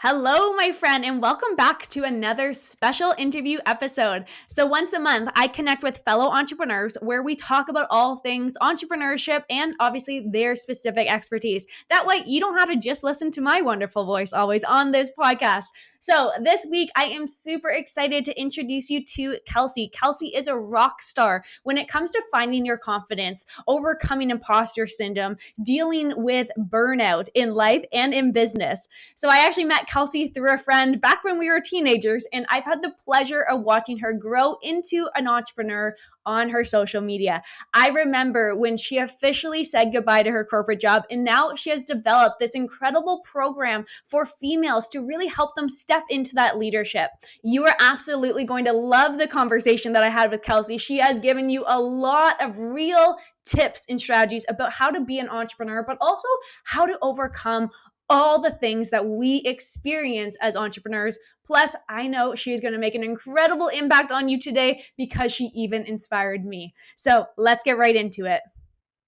Hello, my friend, and welcome back to another special interview episode. So, once a month, I connect with fellow entrepreneurs where we talk about all things entrepreneurship and obviously their specific expertise. That way, you don't have to just listen to my wonderful voice always on this podcast. So, this week, I am super excited to introduce you to Kelsey. Kelsey is a rock star when it comes to finding your confidence, overcoming imposter syndrome, dealing with burnout in life and in business. So I actually met Kelsey through a friend back when we were teenagers, and I've had the pleasure of watching her grow into an entrepreneur on her social media. I remember when she officially said goodbye to her corporate job, and now she has developed this incredible program for females to really help them step into that leadership. You are absolutely going to love the conversation that I had with Kelsey. She has given you a lot of real tips and strategies about how to be an entrepreneur, but also how to overcome all the things that we experience as entrepreneurs. Plus, I know she is going to make an incredible impact on you today because she even inspired me. So let's get right into it.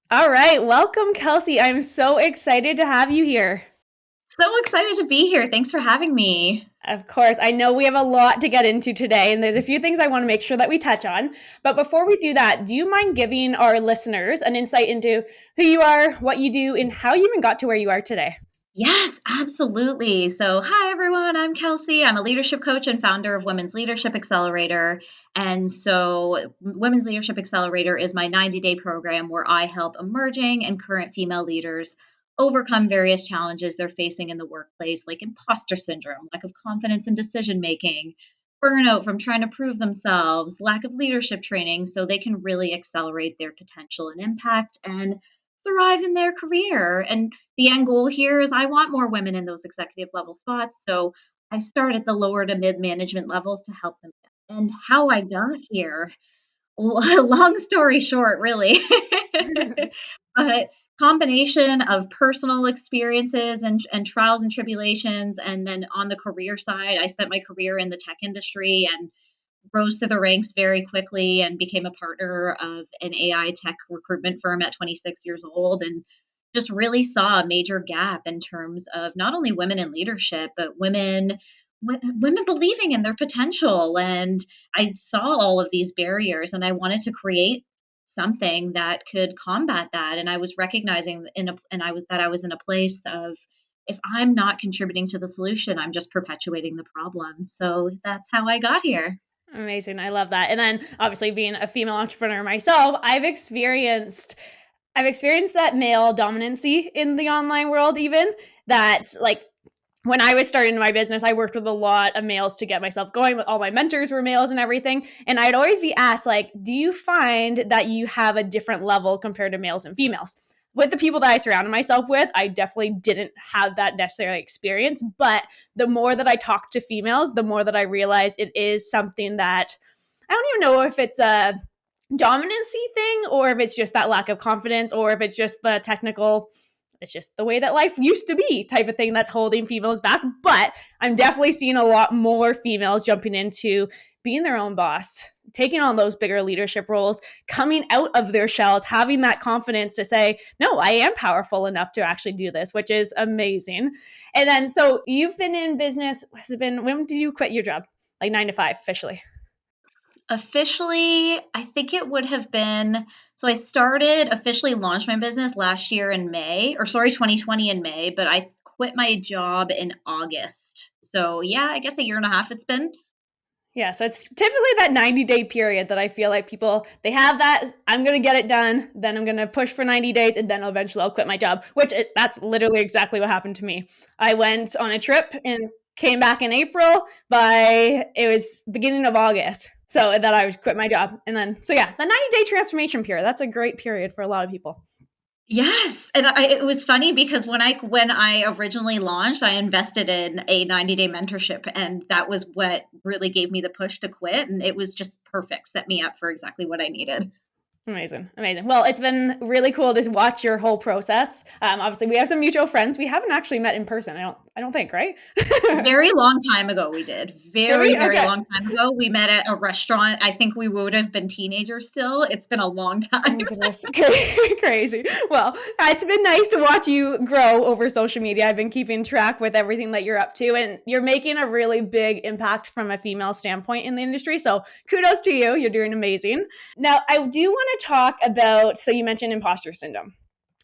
All right. Welcome, Kelsey. I'm so excited to have you here. So excited to be here. Thanks for having me. Of course, I know we have a lot to get into today, and there's a few things I want to make sure that we touch on. But before we do that, do you mind giving our listeners an insight into who you are, what you do, and how you even got to where you are today? Yes, absolutely. So, hi everyone. I'm Kelsey. I'm a leadership coach and founder of Women's Leadership Accelerator. And so, Women's Leadership Accelerator is my 90-day program where I help emerging and current female leaders overcome various challenges they're facing in the workplace, like imposter syndrome, lack of confidence in decision making, burnout from trying to prove themselves, lack of leadership training, so they can really accelerate their potential and impact and thrive in their career. And the end goal here is I want more women in those executive level spots. So I start at the lower to mid management levels to help them. And how I got here, long story short, really. But combination of personal experiences and trials and tribulations. And then on the career side, I spent my career in the tech industry and rose through the ranks very quickly and became a partner of an AI tech recruitment firm at 26 years old, and just really saw a major gap in terms of not only women in leadership, but women believing in their potential. And I saw all of these barriers and I wanted to create something that could combat that. And I was recognizing that I was in a place of, if I'm not contributing to the solution, I'm just perpetuating the problem. So that's how I got here. Amazing. I love that. And then obviously being a female entrepreneur myself, I've experienced that male dominancy in the online world even that's like when I was starting my business, I worked with a lot of males to get myself going. All my mentors were males and everything. And I'd always be asked, like, do you find that you have a different level compared to males and females? With the people that I surrounded myself with, I definitely didn't have that necessarily experience. But the more that I talked to females, the more that I realized it is something that I don't even know if it's a dominancy thing or if it's just that lack of confidence or if it's just the technical, it's just the way that life used to be type of thing that's holding females back. But I'm definitely seeing a lot more females jumping into being their own boss, taking on those bigger leadership roles, coming out of their shells, having that confidence to say, no, I am powerful enough to actually do this, which is amazing. And then, so you've been in business, when did you quit your job? Like 9 to 5 officially. Officially, I think it would have been, so I started officially launched my business last year in May, or sorry, 2020 in May, but I quit my job in August. So yeah, I guess a year and a half it's been. Yeah, so it's typically that 90-day period that I feel like people, they have that, I'm going to get it done, then I'm going to push for 90 days, and then eventually I'll quit my job, that's literally exactly what happened to me. I went on a trip and came back in April. It was beginning of August. So that I was quit my job. And then, so yeah, the 90-day transformation period, that's a great period for a lot of people. Yes, and it was funny because when I originally launched, I invested in a 90-day mentorship, and that was what really gave me the push to quit, and it was just perfect, set me up for exactly what I needed. Amazing. Amazing. Well, it's been really cool to watch your whole process. Obviously we have some mutual friends. We haven't actually met in person. I don't think, right? Very long time ago we did. Did Very, we? very Okay. long time ago. We met at a restaurant. I think we would have been teenagers still. It's been a long Oh time. my goodness. Crazy. Well, it's been nice to watch you grow over social media. I've been keeping track with everything that you're up to, and you're making a really big impact from a female standpoint in the industry. So kudos to you. You're doing amazing. Now, I do want to talk about, so you mentioned imposter syndrome.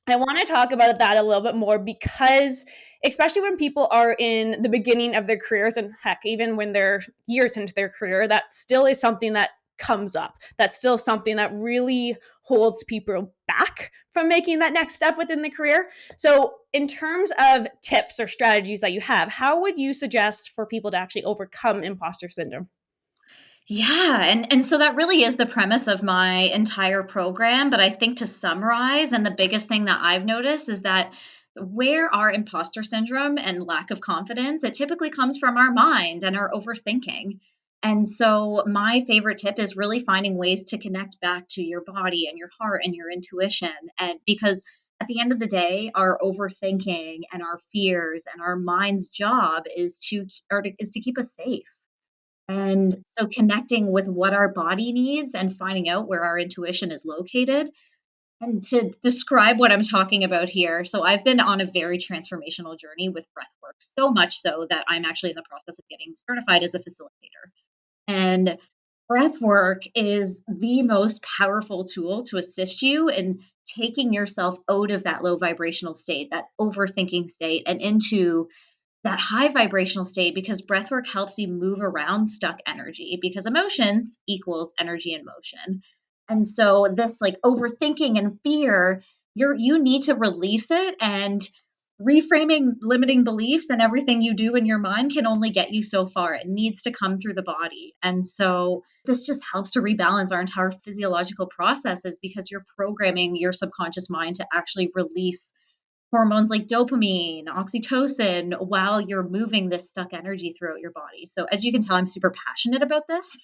I want to talk about that a little bit more because, especially when people are in the beginning of their careers, and heck, even when they're years into their career, that still is something that comes up. That's still something that really holds people back from making that next step within the career. So, in terms of tips or strategies that you have, how would you suggest for people to actually overcome imposter syndrome? Yeah, and so that really is the premise of my entire program, but I think to summarize, and the biggest thing that I've noticed is that where our imposter syndrome and lack of confidence, it typically comes from our mind and our overthinking. And so my favorite tip is really finding ways to connect back to your body and your heart and your intuition, and because at the end of the day, our overthinking and our fears and our mind's job is to keep us safe. And so connecting with what our body needs and finding out where our intuition is located. And to describe what I'm talking about here, so I've been on a very transformational journey with breath work, so much so that I'm actually in the process of getting certified as a facilitator. And breath work is the most powerful tool to assist you in taking yourself out of that low vibrational state, that overthinking state, and into that high vibrational state, because breath work helps you move around stuck energy, because emotions equals energy in motion. And so this like overthinking and fear, you need to release it, and reframing limiting beliefs and everything you do in your mind can only get you so far. It needs to come through the body. And so this just helps to rebalance our entire physiological processes, because you're programming your subconscious mind to actually release hormones like dopamine, oxytocin, while you're moving this stuck energy throughout your body. So, as you can tell, I'm super passionate about this.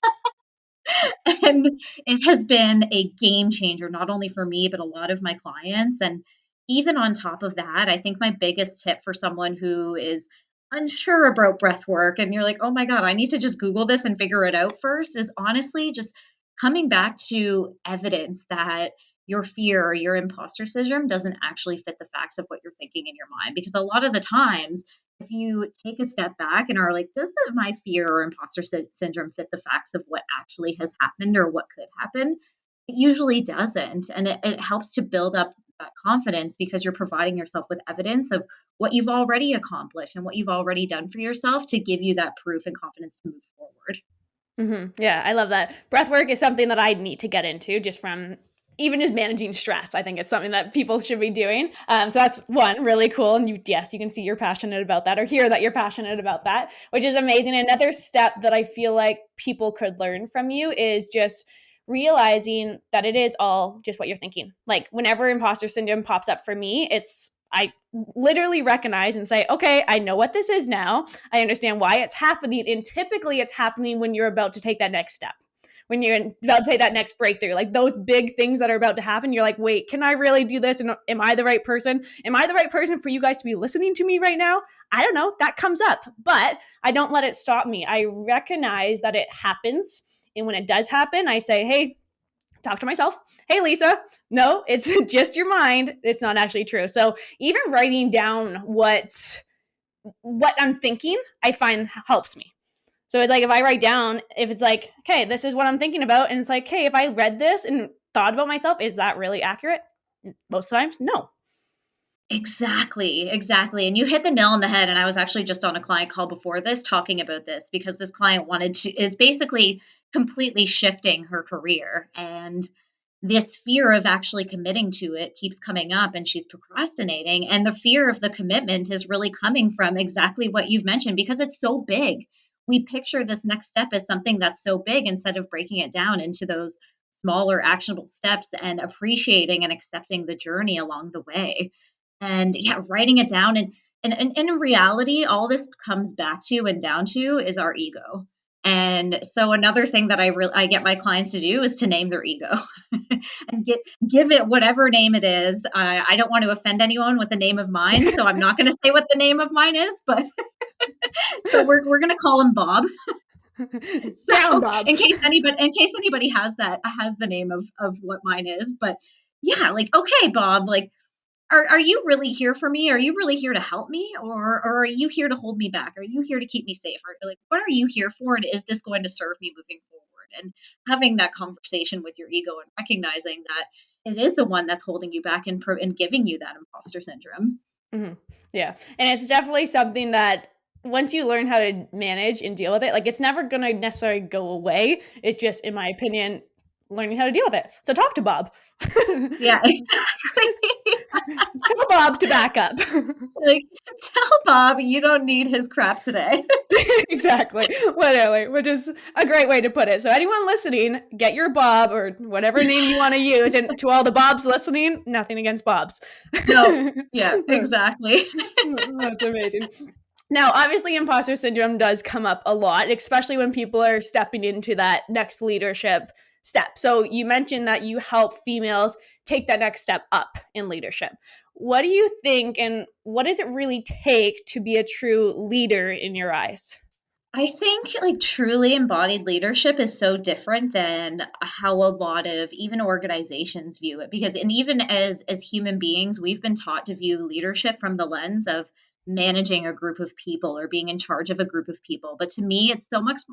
And it has been a game changer, not only for me, but a lot of my clients. And even on top of that, I think my biggest tip for someone who is unsure about breath work and you're like, oh my God, I need to just Google this and figure it out first, is honestly just coming back to evidence that your fear or your imposter syndrome doesn't actually fit the facts of what you're thinking in your mind. Because a lot of the times, if you take a step back and are like, does my fear or imposter syndrome fit the facts of what actually has happened or what could happen? It usually doesn't. And it helps to build up that confidence, because you're providing yourself with evidence of what you've already accomplished and what you've already done for yourself to give you that proof and confidence to move forward. Yeah, I love that. Breath work is something that I need to get into just from even just managing stress. I think it's something that people should be doing. So that's one really cool. And yes, you can see you're passionate about that or hear that you're passionate about that, which is amazing. Another step that I feel like people could learn from you is just realizing that it is all just what you're thinking. Like whenever imposter syndrome pops up for me, I literally recognize and say, okay, I know what this is now. I understand why it's happening. And typically it's happening when you're about to take that next step, when you're about to take that next breakthrough, like those big things that are about to happen. You're like, wait, can I really do this? And am I the right person? Am I the right person for you guys to be listening to me right now? I don't know. That comes up, but I don't let it stop me. I recognize that it happens. And when it does happen, I say, hey, talk to myself. Hey, Lisa, no, it's just your mind. It's not actually true. So even writing down what I'm thinking, I find helps me. So it's like if I write down, if it's like, okay, this is what I'm thinking about, and it's like, hey, if I read this and thought about myself, is that really accurate? Most times, no. Exactly, exactly. And you hit the nail on the head. And I was actually just on a client call before this talking about this, because this client is basically completely shifting her career. And this fear of actually committing to it keeps coming up, and she's procrastinating. And the fear of the commitment is really coming from exactly what you've mentioned, because it's so big. We picture this next step as something that's so big, instead of breaking it down into those smaller actionable steps and appreciating and accepting the journey along the way. And yeah, writing it down, and in reality, all this comes back to and down to is our ego. And so another thing that I get my clients to do is to name their ego and give it whatever name it is. I don't want to offend anyone with the name of mine, so I'm not going to say what the name of mine is. But so we're going to call him Bob. Down, So Bob. in case anybody has the name of what mine is, but yeah, like, okay, Bob, like, are you really here for me? Are you really here to help me, or are you here to hold me back? Are you here to keep me safe? Or like, what are you here for? And is this going to serve me moving forward? And having that conversation with your ego and recognizing that it is the one that's holding you back and giving you that imposter syndrome. Mhm. Yeah, and it's definitely something that once you learn how to manage and deal with it, like, it's never gonna necessarily go away. It's just, in my opinion, learning how to deal with it. So talk to Bob. Yeah, exactly. Tell Bob to back up. Like, tell Bob you don't need his crap today. Exactly, literally, which is a great way to put it. So anyone listening, get your Bob or whatever name you wanna use, and to all the Bobs listening, nothing against Bobs. No, yeah, exactly. That's amazing. Now, obviously, imposter syndrome does come up a lot, especially when people are stepping into that next leadership step. So, you mentioned that you help females take that next step up in leadership. What do you think, and what does it really take to be a true leader in your eyes? I think like truly embodied leadership is so different than how a lot of even organizations view it, because and even as human beings we've been taught to view leadership from the lens of managing a group of people or being in charge of a group of people, but to me it's so much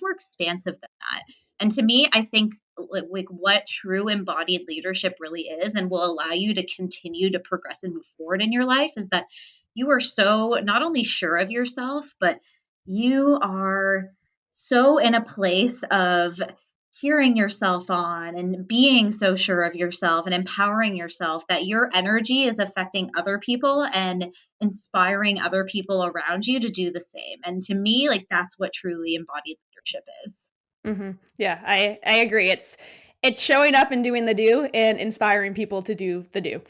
more expansive than that. And to me I think like what true embodied leadership really is and will allow you to continue to progress and move forward in your life is that you are so not only sure of yourself, but you are so in a place of cheering yourself on and being so sure of yourself and empowering yourself that your energy is affecting other people and inspiring other people around you to do the same. And to me, like that's what truly embodied leadership is. Yeah, I agree. It's showing up and doing the do and inspiring people to do the do.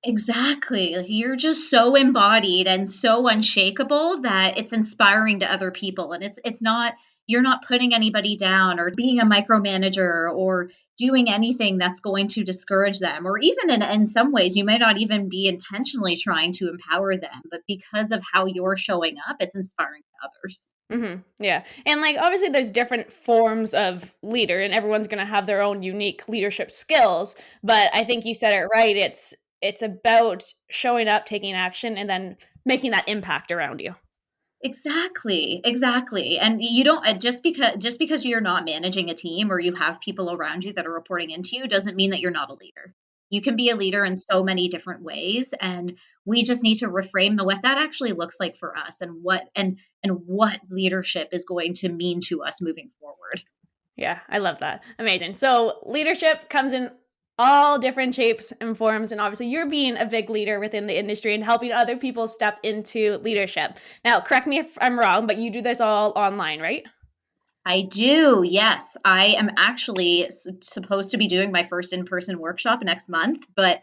Exactly. Like, you're just so embodied and so unshakable that it's inspiring to other people. And it's not you're not putting anybody down or being a micromanager or doing anything that's going to discourage them. Or even in some ways, you might not even be intentionally trying to empower them, but because of how you're showing up, it's inspiring to others. Yeah. And like obviously there's different forms of leader and everyone's going to have their own unique leadership skills, but I think you said it right. It's about showing up, taking action and then making that impact around you. Exactly, exactly. And you don't just because you're not managing a team or you have people around you that are reporting into you doesn't mean that you're not a leader. You can be a leader in so many different ways and we just need to reframe the what that actually looks like for us and what leadership is going to mean to us moving forward. Yeah, I love that. Amazing. So leadership comes in all different shapes and forms. And obviously, you're being a big leader within the industry and helping other people step into leadership. Now, correct me if I'm wrong, but you do this all online, right? I do. Yes. I am actually supposed to be doing my first in-person workshop next month, but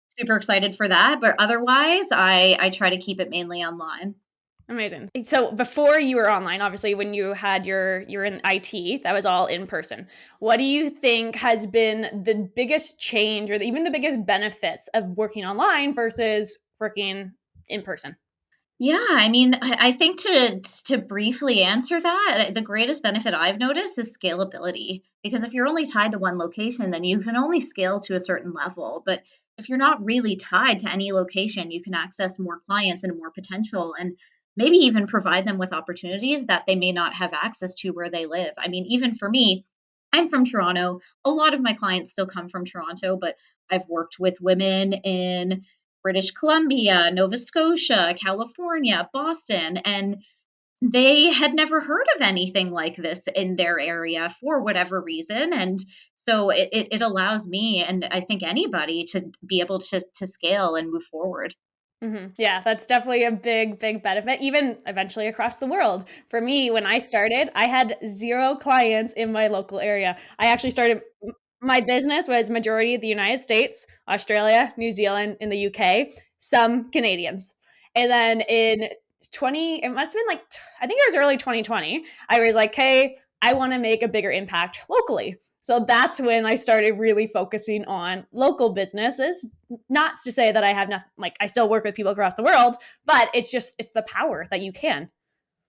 super excited for that, but otherwise, I try to keep it mainly online. Amazing. So before you were online, obviously when you're in IT, that was all in person. What do you think has been the biggest change or even the biggest benefits of working online versus working in person? Yeah, I mean, I think to briefly answer that, the greatest benefit I've noticed is scalability. Because if you're only tied to one location, then you can only scale to a certain level. But if you're not really tied to any location, you can access more clients and more potential and maybe even provide them with opportunities that they may not have access to where they live. I mean, even for me, I'm from Toronto. A lot of my clients still come from Toronto, but I've worked with women in British Columbia, Nova Scotia, California, Boston, and they had never heard of anything like this in their area for whatever reason. And so it allows me and I think anybody to be able to scale and move forward. Yeah, that's definitely a big, big benefit, even eventually across the world. For me, when I started, I had 0 clients in my local area. I actually started my business was majority the United States, Australia, New Zealand, and the UK, some Canadians. And then in it must have been like, I think it was early 2020. I was like, hey, I want to make a bigger impact locally. So that's when I started really focusing on local businesses. Not to say that I have nothing, like I still work with people across the world, but it's the power that you can.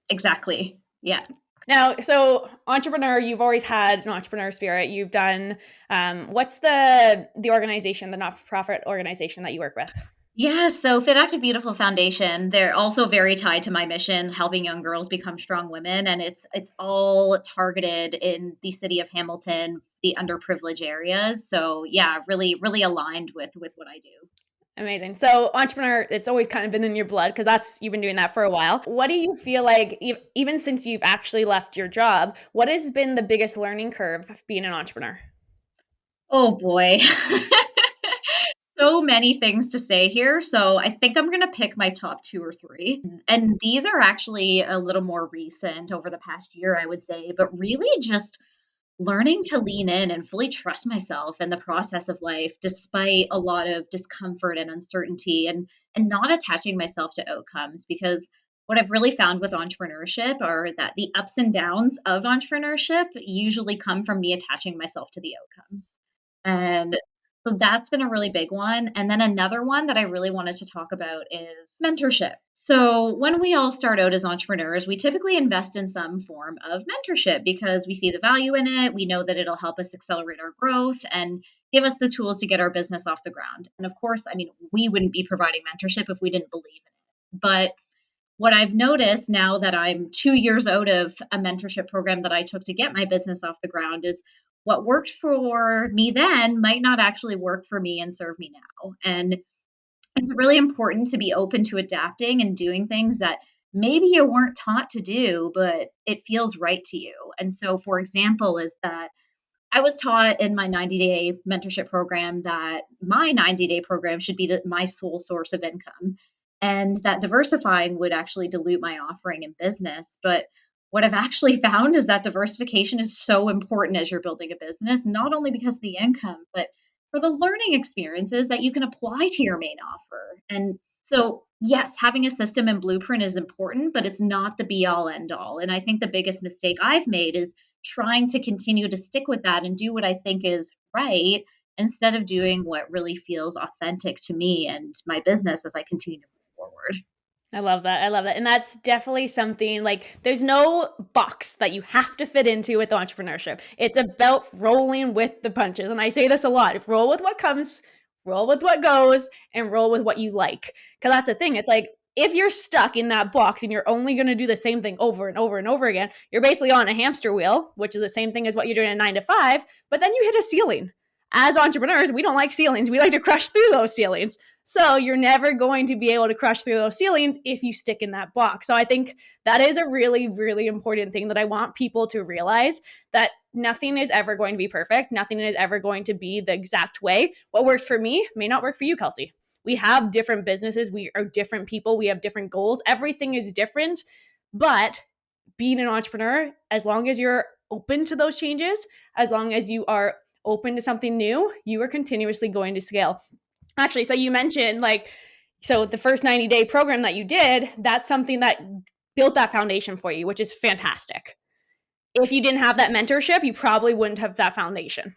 Exactly. Yeah. Now, so entrepreneur, you've always had an entrepreneur spirit. You've done, what's the organization, the not-for-profit organization that you work with? Yeah, so Fit Active Beautiful Foundation, they're also very tied to my mission, helping young girls become strong women, and it's all targeted in the city of Hamilton, the underprivileged areas. So yeah, really, really aligned with what I do. Amazing. So entrepreneur, it's always kind of been in your blood because you've been doing that for a while. What do you feel like, even since you've actually left your job, what has been the biggest learning curve of being an entrepreneur? Oh boy. So many things to say here. So I think I'm going to pick my top two or three. And these are actually a little more recent over the past year, I would say, but really just learning to lean in and fully trust myself in the process of life despite a lot of discomfort and uncertainty, and not attaching myself to outcomes, because what I've really found with entrepreneurship are that the ups and downs of entrepreneurship usually come from me attaching myself to the outcomes. And so that's been a really big one. And then another one that I really wanted to talk about is mentorship. So, when we all start out as entrepreneurs, we typically invest in some form of mentorship because we see the value in it. We know that it'll help us accelerate our growth and give us the tools to get our business off the ground. And of course, I mean, we wouldn't be providing mentorship if we didn't believe in it. But what I've noticed now that I'm 2 years out of a mentorship program that I took to get my business off the ground is what worked for me then might not actually work for me and serve me now. And it's really important to be open to adapting and doing things that maybe you weren't taught to do, but it feels right to you. And so, for example, is that I was taught in my 90-day mentorship program that my 90-day program should be my sole source of income, and that diversifying would actually dilute my offering in business. But what I've actually found is that diversification is so important as you're building a business, not only because of the income, but for the learning experiences that you can apply to your main offer. And so, yes, having a system and blueprint is important, but it's not the be all end all. And I think the biggest mistake I've made is trying to continue to stick with that and do what I think is right instead of doing what really feels authentic to me and my business as I continue to move forward. I love that. I love that. And that's definitely something like there's no box that you have to fit into with entrepreneurship. It's about rolling with the punches. And I say this a lot, roll with what comes, roll with what goes, and roll with what you like. Because that's the thing. It's like if you're stuck in that box and you're only going to do the same thing over and over and over again, you're basically on a hamster wheel, which is the same thing as what you're doing at 9 to 5, but then you hit a ceiling. As entrepreneurs, we don't like ceilings. We like to crush through those ceilings. So you're never going to be able to crush through those ceilings if you stick in that box. So I think that is a really, really important thing that I want people to realize, that nothing is ever going to be perfect. Nothing is ever going to be the exact way. What works for me may not work for you, Kelsey. We have different businesses. We are different people. We have different goals. Everything is different. But being an entrepreneur, as long as you're open to those changes, as long as you are open to something new, you are continuously going to scale. Actually, so you mentioned so the first 90-day program that you did, that's something that built that foundation for you, which is fantastic. If you didn't have that mentorship, you probably wouldn't have that foundation.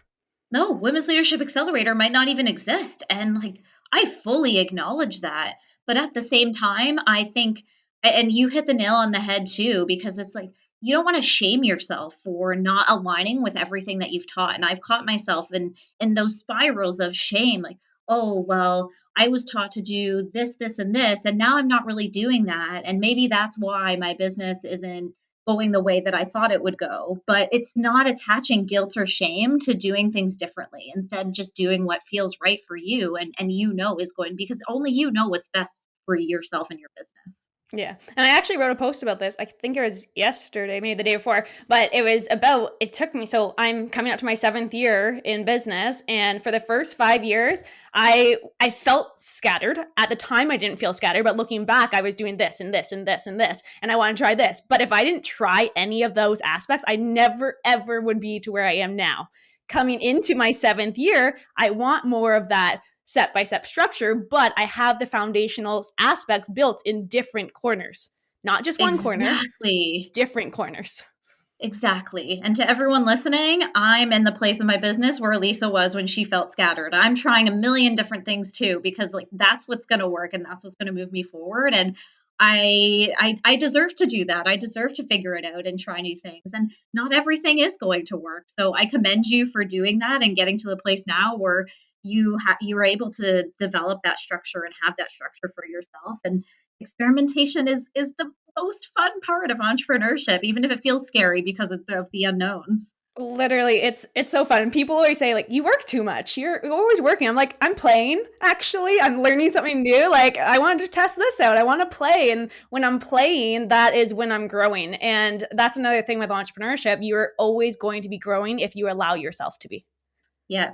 No, Women's Leadership Accelerator might not even exist. And I fully acknowledge that. But at the same time, I think, and you hit the nail on the head too, because it's like, you don't want to shame yourself for not aligning with everything that you've taught. And I've caught myself in those spirals of shame, like, oh, well, I was taught to do this, this, and this, and now I'm not really doing that. And maybe that's why my business isn't going the way that I thought it would go. But it's not attaching guilt or shame to doing things differently. Instead, just doing what feels right for you and you know is going, because only you know what's best for yourself and your business. Yeah. And I actually wrote a post about this. I think it was yesterday, maybe the day before, but it took me, so I'm coming up to my 7th year in business. And for the first 5 years, I felt scattered. At the time, I didn't feel scattered, but looking back, I was doing this and this and this and this, and I want to try this. But if I didn't try any of those aspects, I never, ever would be to where I am now. Coming into my 7th year, I want more of that step by step structure, but I have the foundational aspects built in different corners. Not just one corner, Exactly. different corners. Exactly. And to everyone listening, I'm in the place of my business where Lisa was when she felt scattered. I'm trying a million different things too, because like that's what's going to work and that's what's going to move me forward. And I deserve to do that. I deserve to figure it out and try new things. And not everything is going to work. So I commend you for doing that and getting to the place now where you are able to develop that structure and have that structure for yourself. And experimentation is the most fun part of entrepreneurship, even if it feels scary because of the unknowns. Literally, it's so fun. And people always say, like, you work too much. You're always working. I'm like, I'm playing, actually. I'm learning something new. Like, I wanted to test this out. I want to play. And when I'm playing, that is when I'm growing. And that's another thing with entrepreneurship. You're always going to be growing if you allow yourself to be. Yeah.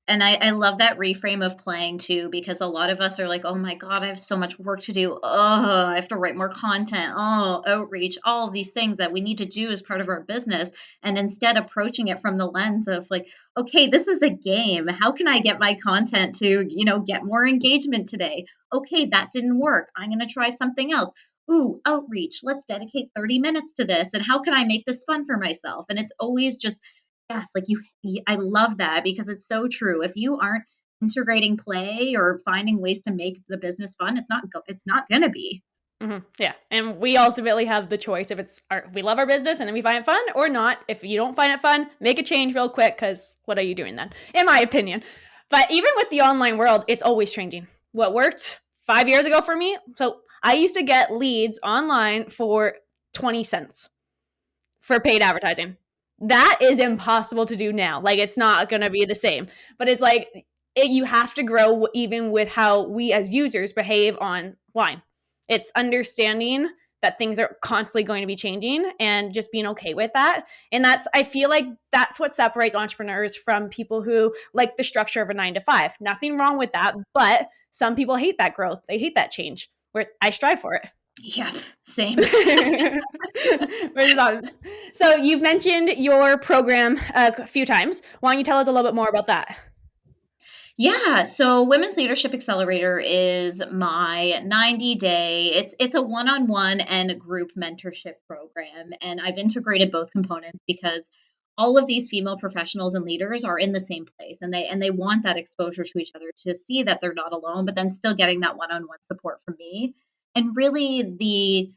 And I love that reframe of playing too, because a lot of us are like, oh my God, I have so much work to do. Oh, I have to write more content. Oh, outreach, all of these things that we need to do as part of our business. And instead approaching it from the lens of like, okay, this is a game. How can I get my content to, get more engagement today? Okay, that didn't work. I'm going to try something else. Ooh, outreach. Let's dedicate 30 minutes to this. And how can I make this fun for myself? And it's always just yes, like I love that because it's so true. If you aren't integrating play or finding ways to make the business fun, it's not gonna be. Yeah. And we ultimately have the choice if we love our business and then we find it fun or not. If you don't find it fun, make a change real quick because what are you doing then? In my opinion. But even with the online world, it's always changing. What worked 5 years ago for me? So I used to get leads online for 20 cents for paid advertising. That is impossible to do now. Like, it's not going to be the same. But it's like you have to grow even with how we as users behave online. It's understanding that things are constantly going to be changing and just being okay with that. And I feel like that's what separates entrepreneurs from people who like the structure of a 9 to 5. Nothing wrong with that, but some people hate that growth. They hate that change, whereas I strive for it. Yeah, same. So you've mentioned your program a few times. Why don't you tell us a little bit more about that? Yeah, so Women's Leadership Accelerator is my 90-day. It's a one-on-one and a group mentorship program, and I've integrated both components because all of these female professionals and leaders are in the same place, and they want that exposure to each other to see that they're not alone, but then still getting that one-on-one support from me. And really the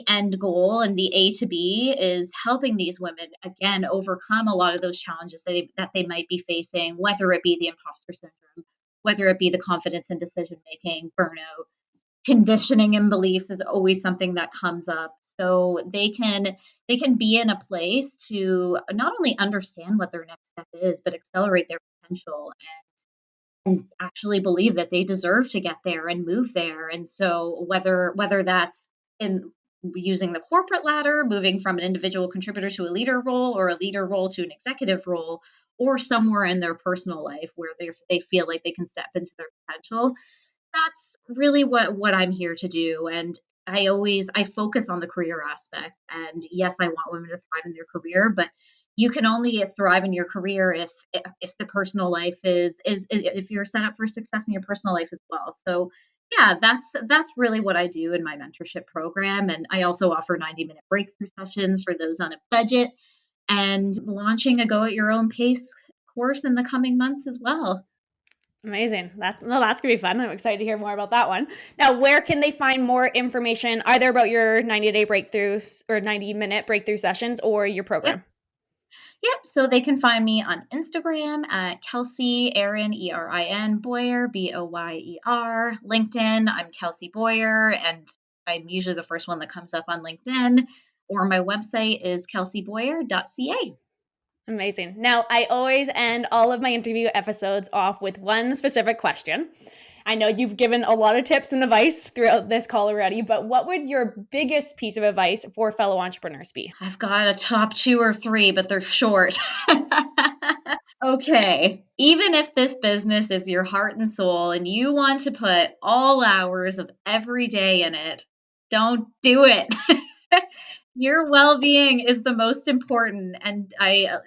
end goal and the A to B is helping these women again overcome a lot of those challenges that they might be facing, whether it be the imposter syndrome, whether it be the confidence in decision making, burnout, conditioning and beliefs is always something that comes up. So they can be in a place to not only understand what their next step is, but accelerate their potential and actually believe that they deserve to get there and move there. And so whether that's in using the corporate ladder, moving from an individual contributor to a leader role or a leader role to an executive role, or somewhere in their personal life where they feel like they can step into their potential, that's really what I'm here to do. And I focus on the career aspect. And yes, I want women to thrive in their career, but you can only thrive in your career if the personal life is if you're set up for success in your personal life as well. So yeah, that's really what I do in my mentorship program. And I also offer 90-minute breakthrough sessions for those on a budget and launching a go at your own pace course in the coming months as well. Amazing. That's gonna be fun. I'm excited to hear more about that one. Now, where can they find more information either about your 90-day breakthroughs or 90-minute breakthrough sessions or your Yep. program? Yep. So they can find me on Instagram at Kelsey Erin Erin Boyer Boyer. LinkedIn, I'm Kelsey Boyer, and I'm usually the first one that comes up on LinkedIn. Or my website is kelseyboyer.ca. Amazing. Now, I always end all of my interview episodes off with one specific question. I know you've given a lot of tips and advice throughout this call already, but what would your biggest piece of advice for fellow entrepreneurs be? I've got a top two or three, but they're short. Okay. Even if this business is your heart and soul and you want to put all hours of every day in it, don't do it. Your well-being is the most important, and I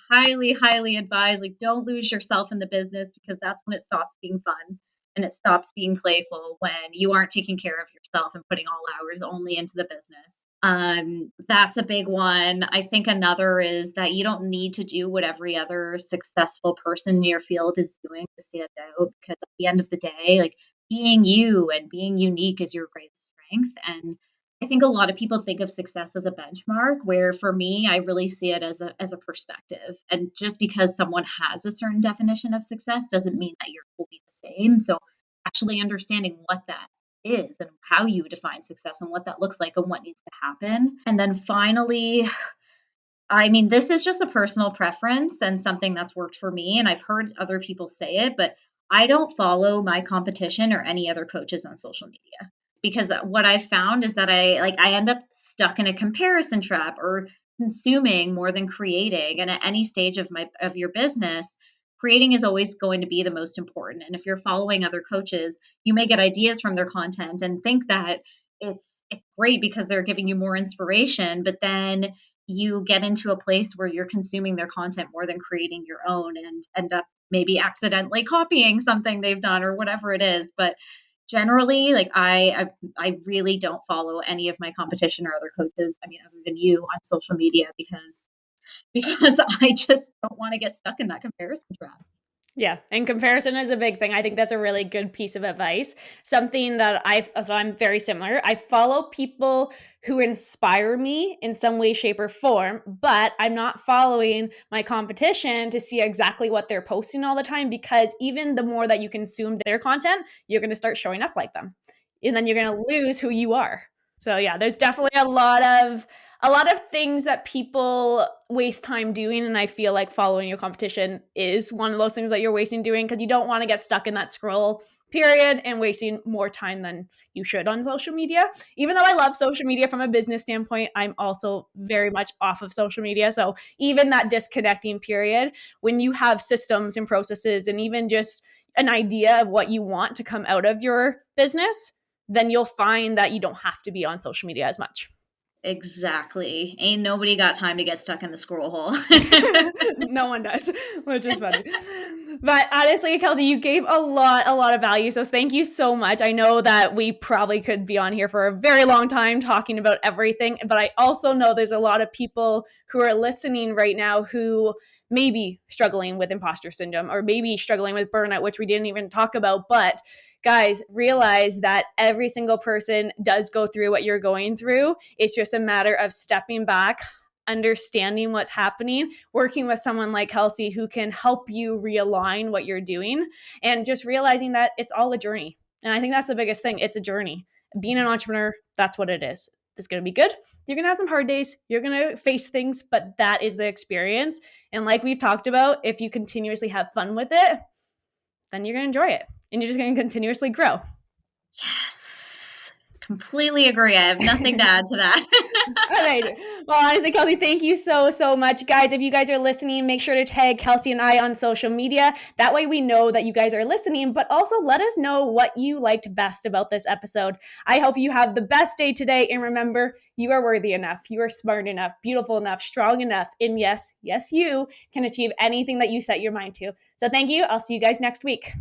highly, highly advise, like, don't lose yourself in the business because that's when it stops being fun. and it stops being playful when you aren't taking care of yourself and putting all hours only into the business. That's a big one. I think another is that you don't need to do what every other successful person in your field is doing to stand out, because at the end of the day, like, being you and being unique is your greatest strength. And I think a lot of people think of success as a benchmark, where for me, I really see it as a perspective. And just because someone has a certain definition of success doesn't mean that yours will be the same. So actually understanding what that is and how you define success and what that looks like and what needs to happen. And then finally, I mean, this is just a personal preference and something that's worked for me. And I've heard other people say it, but I don't follow my competition or any other coaches on social media, because what I've found is that I end up stuck in a comparison trap, or consuming more than creating. And at any stage of your business, creating is always going to be the most important. And if you're following other coaches, you may get ideas from their content and think that it's great because they're giving you more inspiration, but then you get into a place where you're consuming their content more than creating your own, and end up maybe accidentally copying something they've done or whatever it is. But generally, like, I really don't follow any of my competition or other coaches, I mean, other than you, on social media, because I just don't want to get stuck in that comparison trap. Yeah, and comparison is a big thing. I think that's a really good piece of advice. Something that I'm very similar. I follow people who inspire me in some way, shape, or form, but I'm not following my competition to see exactly what they're posting all the time, because even the more that you consume their content, you're going to start showing up like them. And then you're going to lose who you are. So yeah, there's definitely a lot of things that people waste time doing, and I feel like following your competition is one of those things that you're wasting doing, because you don't want to get stuck in that scroll period and wasting more time than you should on social media. Even though I love social media from a business standpoint, I'm also very much off of social media. So even that disconnecting period, when you have systems and processes and even just an idea of what you want to come out of your business, then you'll find that you don't have to be on social media as much. Exactly. Ain't nobody got time to get stuck in the scroll hole. No one does, which is funny. But honestly, Kelsey, you gave a lot of value. So thank you so much. I know that we probably could be on here for a very long time talking about everything, but I also know there's a lot of people who are listening right now who may be struggling with imposter syndrome, or maybe struggling with burnout, which we didn't even talk about. But guys, realize that every single person does go through what you're going through. It's just a matter of stepping back, understanding what's happening, working with someone like Kelsey who can help you realign what you're doing, and just realizing that it's all a journey. And I think that's the biggest thing. It's a journey. Being an entrepreneur, that's what it is. It's going to be good. You're going to have some hard days. You're going to face things, but that is the experience. And like we've talked about, if you continuously have fun with it, then you're going to enjoy it, and you're just going to continuously grow. Yes. Completely agree. I have nothing to add to that. All right. Well, honestly, Kelsey, thank you so much. Guys, if you guys are listening, make sure to tag Kelsey and I on social media. That way we know that you guys are listening, but also let us know what you liked best about this episode. I hope you have the best day today. And remember, you are worthy enough. You are smart enough, beautiful enough, strong enough. And yes, you can achieve anything that you set your mind to. So thank you. I'll see you guys next week.